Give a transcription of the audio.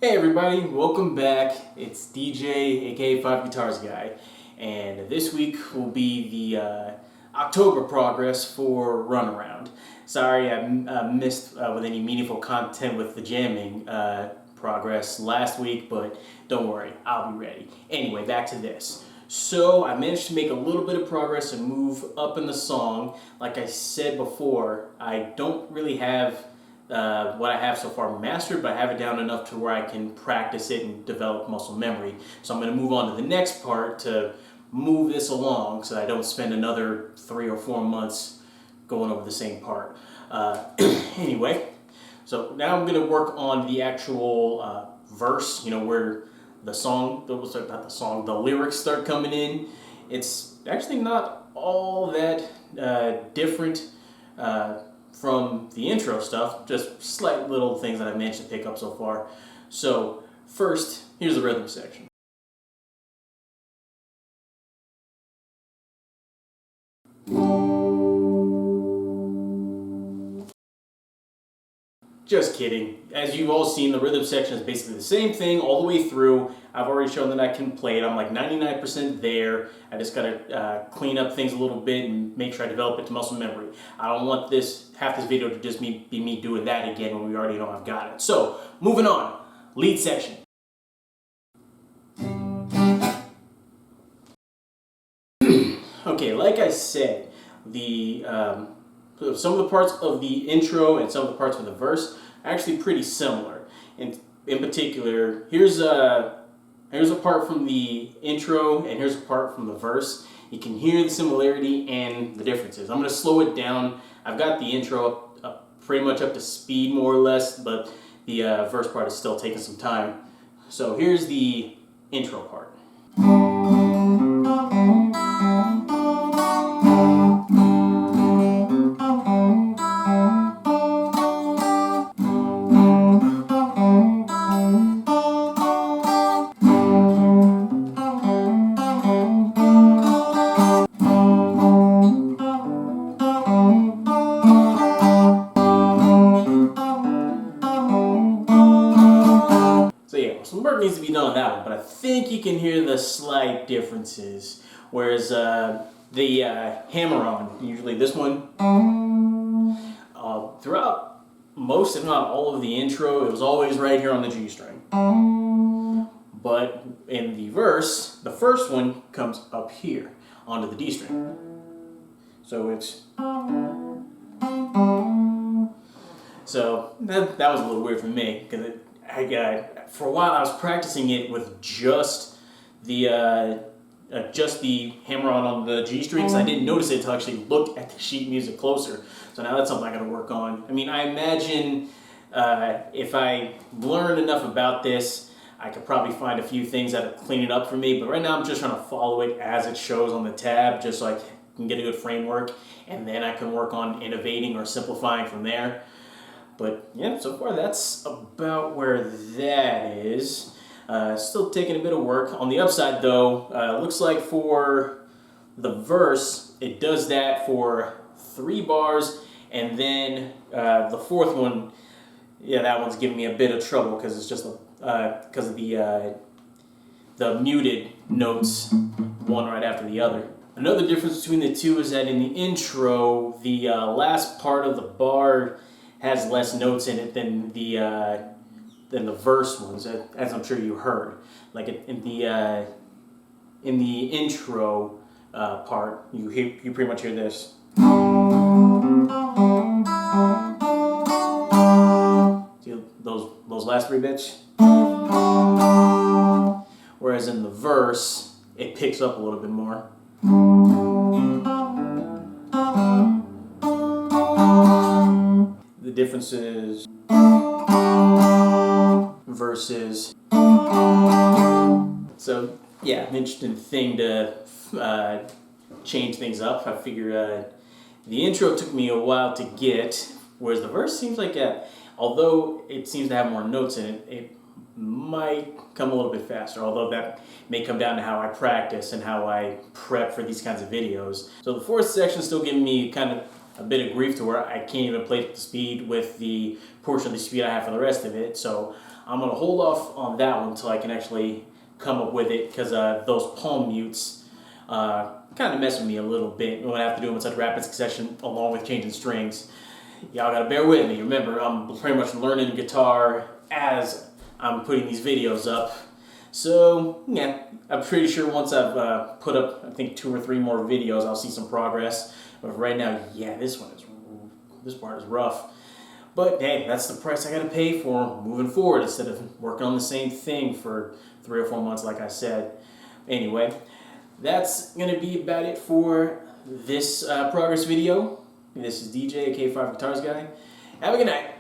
Hey everybody, welcome back. It's DJ, aka Five Guitars Guy, and this week will be the October progress for Runaround. Sorry I missed with any meaningful content with the jamming progress last week, but don't worry, I'll be ready. Anyway, back to this. So I managed to make a little bit of progress and move up in the song. Like I said before, I don't really have what I have so far mastered, but I have it down enough to where I can practice it and develop muscle memory. So I'm going to move on to the next part to move this along so I don't spend another 3 or 4 months going over the same part. Anyway, so now I'm going to work on the actual verse, where the lyrics start coming in. It's actually not all that different from the intro stuff, just slight little things that I managed to pick up so far. So first, here's the rhythm section. Just kidding. As you've all seen, the rhythm section is basically the same thing all the way through. I've already shown that I can play it. I'm like 99% there. I just gotta clean up things a little bit and make sure I develop it to muscle memory. I don't want half this video to just be me doing that again when we already know I've got it. So, moving on. Lead section. Okay, like I said, some of the parts of the intro and some of the parts of the verse are actually pretty similar. And in particular, here's a part from the intro and here's a part from the verse. You can hear the similarity and the differences. I'm going to slow it down. I've got the intro pretty much up to speed more or less, but the verse part is still taking some time. So here's the intro part. Some work needs to be done on that one, but I think you can hear the slight differences. Whereas the hammer-on, usually this one, throughout most, if not all of the intro, it was always right here on the G string. But in the verse, the first one comes up here onto the D string. So it's... So that was a little weird for me, because for a while I was practicing it with just the hammer-on on the G string, because I didn't notice it until I actually looked at the sheet music closer. So now that's something I gotta work on. I mean, I imagine if I learned enough about this, I could probably find a few things that would clean it up for me, but right now I'm just trying to follow it as it shows on the tab, just so I can get a good framework, and then I can work on innovating or simplifying from there. But yeah, so far that's about where that is. Still taking a bit of work. On the upside though, looks like for the verse, it does that for 3 bars, and then the fourth one, yeah, that one's giving me a bit of trouble because it's just because of the muted notes, one right after the other. Another difference between the two is that in the intro, the last part of the bar has less notes in it than the verse ones, as I'm sure you heard. Like in the intro part, you pretty much hear this. See those last 3 bits? Whereas in the verse, it picks up a little bit more. The differences versus. So yeah, an interesting thing to change things up. I figure the intro took me a while to get, whereas the verse seems like, although it seems to have more notes in it, it might come a little bit faster, although that may come down to how I practice and how I prep for these kinds of videos. So the fourth section is still giving me kind of a bit of grief to where I can't even play at the speed with the portion of the speed I have for the rest of it. So I'm going to hold off on that one until I can actually come up with it, because those palm mutes kind of mess with me a little bit when I have to do them in such rapid succession along with changing strings. Y'all gotta bear with me. Remember, I'm pretty much learning guitar as I'm putting these videos up. So, yeah, I'm pretty sure once I've put up, I think 2 or 3 more videos, I'll see some progress. But right now, yeah, this part is rough. But hey, that's the price I gotta pay for moving forward instead of working on the same thing for 3 or 4 months, like I said. Anyway, that's gonna be about it for this progress video. This is DJ, AK5 Guitars Guy. Have a good night.